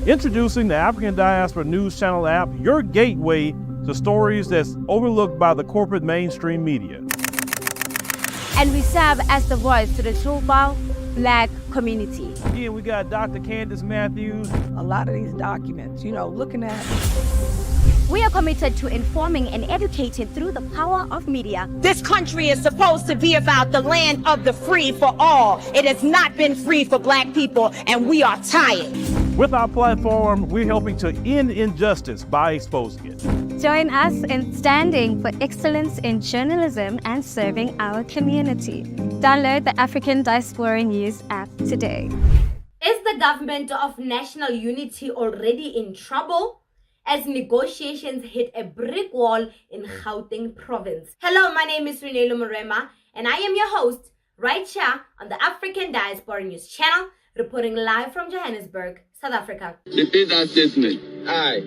Introducing the African Diaspora News Channel app, your gateway to stories that's overlooked by the corporate mainstream media. And we serve as the voice to the Truba Black community. Again, we got Dr. Candace Matthews. A lot of these documents, looking at. We are committed to informing and educating through the power of media. This country is supposed to be about the land of the free for all. It has not been free for Black people, and we are tired. With our platform, we're helping to end injustice by exposing it. Join us in standing for excellence in journalism and serving our community. Download the African Diaspora News app today. Is the Government of National Unity already in trouble as negotiations hit a brick wall in Gauteng province? Hello, my name is Reneilwe Morema, and I am your host right here on the African Diaspora News channel, reporting live from Johannesburg, South Africa. Repeat that statement. I,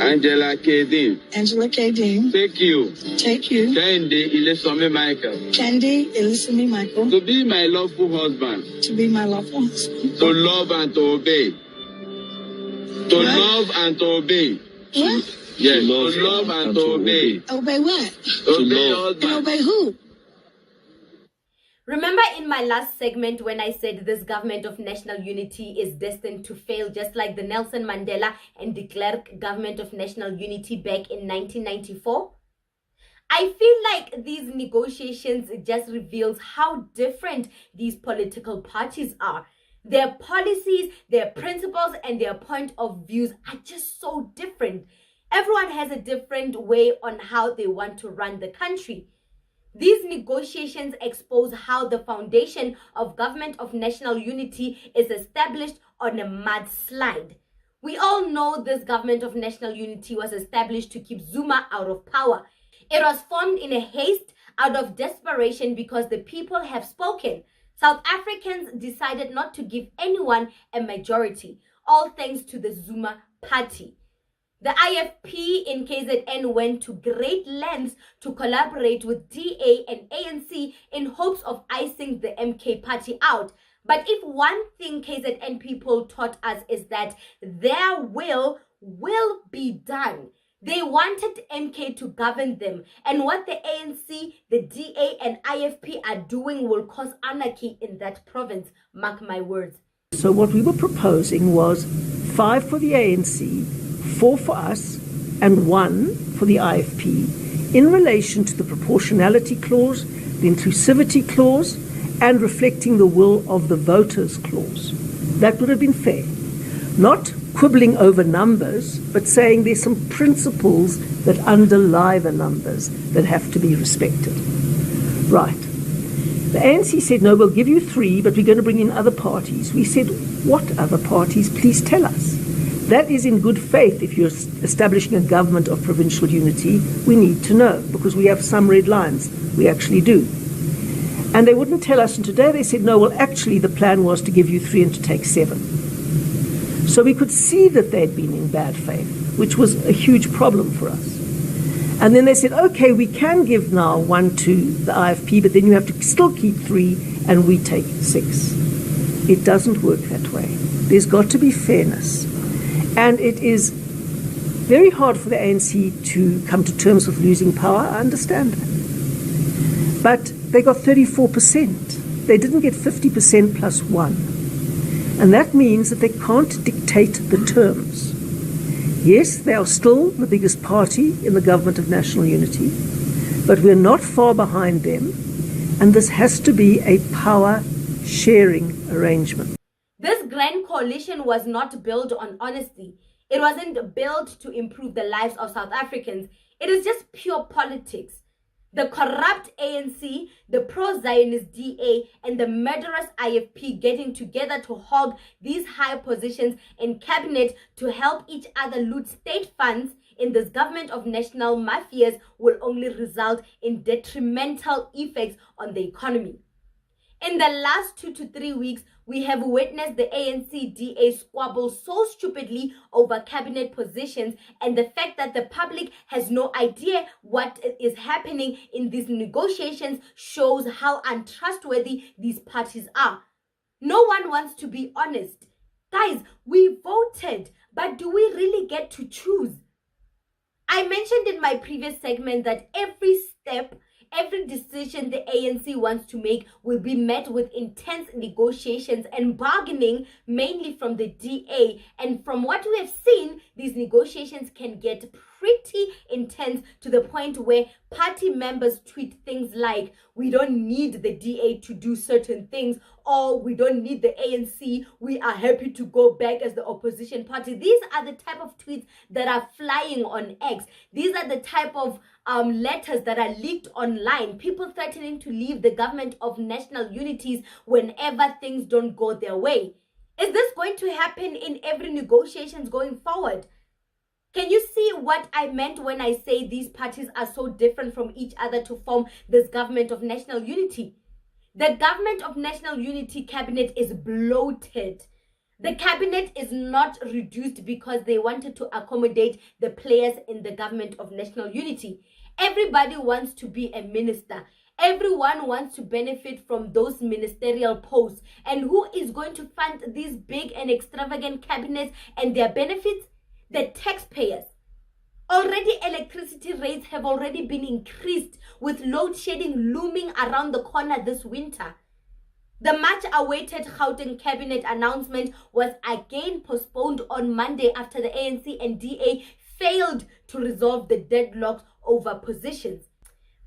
Angela K. Dean. Angela K. Dean. Take you. Kendi Ilesome Michael. Michael. To be my lawful husband. To be my lawful husband. To love and to obey. To what? love and to obey. What? Yes, to love and to obey. Obey what? Obey husband. And obey who? Remember in my last segment when I said this Government of National Unity is destined to fail, just like the Nelson Mandela and de Klerk Government of National Unity back in 1994? I feel like these negotiations just reveals how different these political parties are. Their policies, their principles, and their point of views are just so different. Everyone has a different way on how they want to run the country. These negotiations expose how the foundation of Government of National Unity is established on a mudslide. We all know this Government of National Unity was established to keep Zuma out of power. It was formed in a haste out of desperation because the people have spoken. South Africans decided not to give anyone a majority, all thanks to the Zuma party. The IFP in KZN went to great lengths to collaborate with DA and ANC in hopes of icing the MK party out. But if one thing KZN people taught us is that their will be done. They wanted MK to govern them, and what the ANC, the DA and IFP are doing will cause anarchy in that province, mark my words. So what we were proposing was 5 for the ANC, 4 for us, and 1 for the IFP in relation to the proportionality clause, the inclusivity clause, and reflecting the will of the voters clause. That would have been fair. Not quibbling over numbers, but saying there's some principles that underlie the numbers that have to be respected. Right. The ANC said, no, we'll give you 3, but we're going to bring in other parties. We said, what other parties? Please tell us. That is in good faith. If you're establishing a government of provincial unity, we need to know, because we have some red lines. We actually do. And they wouldn't tell us, and today they said, no, well, actually the plan was to give you 3 and to take 7. So we could see that they'd been in bad faith, which was a huge problem for us. And then they said, okay, we can give now 1 to the IFP, but then you have to still keep 3 and we take 6. It doesn't work that way. There's got to be fairness. And it is very hard for the ANC to come to terms with losing power. I understand that. But they got 34%. They didn't get 50% plus 1. And that means that they can't dictate the terms. Yes, they are still the biggest party in the Government of National Unity, but we're not far behind them, and this has to be a power-sharing arrangement. This grand coalition was not built on honesty. It wasn't built to improve the lives of South Africans. It is just pure politics. The corrupt ANC, the pro-Zionist DA, and the murderous IFP getting together to hog these high positions in cabinet to help each other loot state funds in this Government of National Mafias will only result in detrimental effects on the economy. In the last 2 to 3 weeks, we have witnessed the ANC-DA squabble so stupidly over cabinet positions, and the fact that the public has no idea what is happening in these negotiations shows how untrustworthy these parties are. No one wants to be honest. Guys, we voted, but do we really get to choose? I mentioned in my previous segment that every step, every decision the ANC wants to make will be met with intense negotiations and bargaining, mainly from the DA. And from what we have seen, these negotiations can get pretty intense to the point where party members tweet things like, we don't need the DA to do certain things, or we don't need the ANC, we are happy to go back as the opposition party. These are the type of tweets that are flying on X. These are the type of letters that are leaked online. People threatening to leave the Government of National Unity whenever things don't go their way. Is this going to happen in every negotiations going forward? Can you see what I meant when I say these parties are so different from each other to form this Government of National Unity? The Government of National Unity cabinet is bloated. The cabinet is not reduced because they wanted to accommodate the players in the Government of National Unity. Everybody wants to be a minister. Everyone wants to benefit from those ministerial posts. And who is going to fund these big and extravagant cabinets and their benefits? The taxpayers. Already electricity rates have already been increased, with load shedding looming around the corner this winter. The much awaited Gauteng cabinet announcement was again postponed on Monday after the ANC and DA failed to resolve the deadlocks over positions.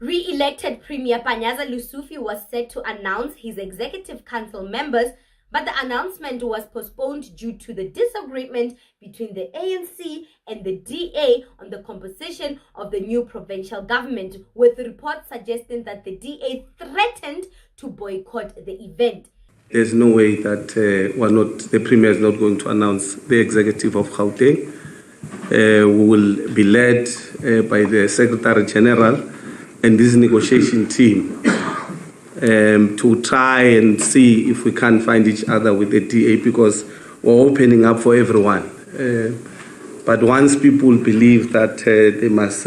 Re-elected Premier Panyaza Lesufi was set to announce his executive council members, but the announcement was postponed due to the disagreement between the ANC and the DA on the composition of the new provincial government, with reports suggesting that the DA threatened to boycott the event. There's no way that the Premier is not going to announce the executive of Gauteng. We will be led by the Secretary General and this negotiation team to try and see if we can find each other with the DA, because we're opening up for everyone. But once people believe that they must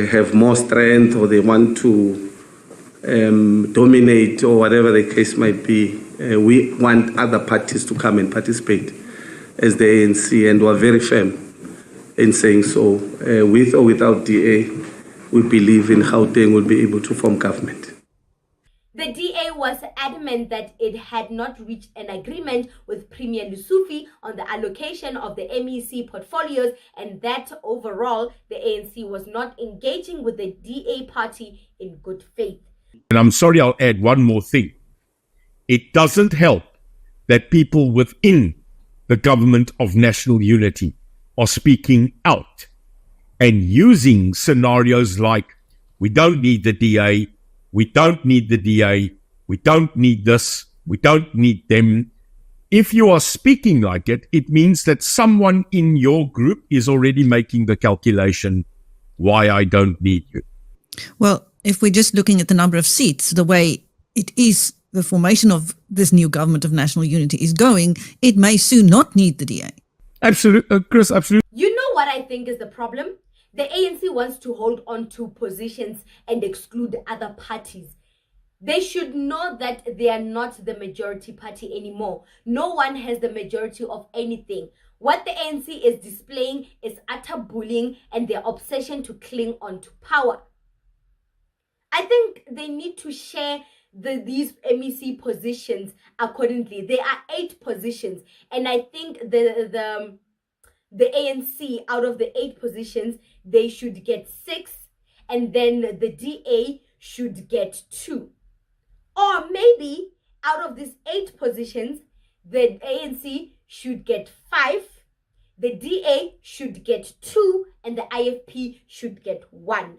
have more strength, or they want to dominate, or whatever the case might be, we want other parties to come and participate as the ANC, and we're very firm in saying so. With or without DA, we believe in Gauteng will be able to form government. The DA was adamant that it had not reached an agreement with Premier Lesufi on the allocation of the MEC portfolios, and that overall the ANC was not engaging with the DA party in good faith. And I'm sorry, I'll add one more thing. It doesn't help that people within the Government of National Unity are speaking out and using scenarios like, we don't need the DA, we don't need the DA, we don't need this, we don't need them. If you are speaking like it, it means that someone in your group is already making the calculation, why I don't need you. Well, if we're just looking at the number of seats, the way it is, the formation of this new Government of National Unity is going, it may soon not need the DA. Absolutely, Chris, absolutely. You know what I think is the problem? The ANC wants to hold on to positions and exclude other parties. They should know that they are not the majority party anymore. No one has the majority of anything. What the ANC is displaying is utter bullying and their obsession to cling on to power. I think they need to share these MEC positions accordingly. There are 8 positions, and I think the ANC, out of the 8 positions, they should get 6, and then the DA should get 2. Or maybe out of these 8 positions, the ANC should get 5, the DA should get 2, and the IFP should get 1.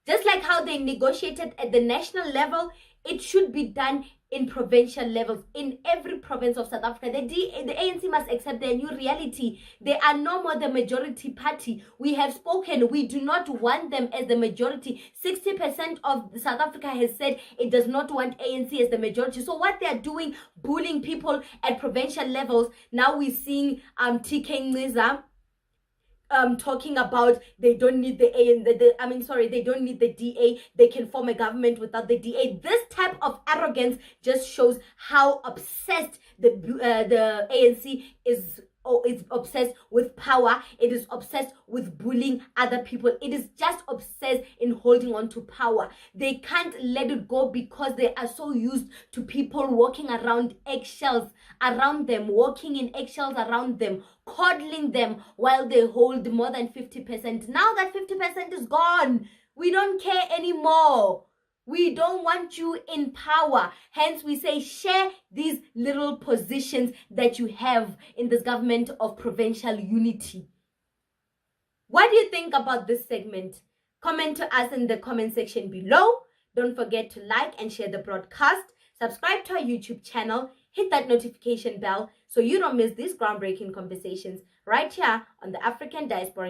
Just like how they negotiated at the national level, it should be done in provincial levels, in every province of South Africa. The ANC must accept their new reality. They are no more the majority party. We have spoken. We do not want them as the majority. 60% of South Africa has said it does not want ANC as the majority. So what they are doing, bullying people at provincial levels. Now we're seeing TK Ngiza talking about they don't need the A and they don't need the DA. They can form a government without the DA. This type of arrogance just shows how obsessed the ANC is. Or it's obsessed with power. It is obsessed with bullying other people. It is just obsessed in holding on to power. They can't let it go because they are so used to people walking around eggshells around them, walking in eggshells around them, coddling them while they hold more than 50%. Now that 50% is gone, we don't care anymore. We don't want you in power. Hence, we say share these little positions that you have in this government of provincial unity. What do you think about this segment? Comment to us in the comment section below. Don't forget to like and share the broadcast. Subscribe to our YouTube channel. Hit that notification bell so you don't miss these groundbreaking conversations right here on the African Diaspora.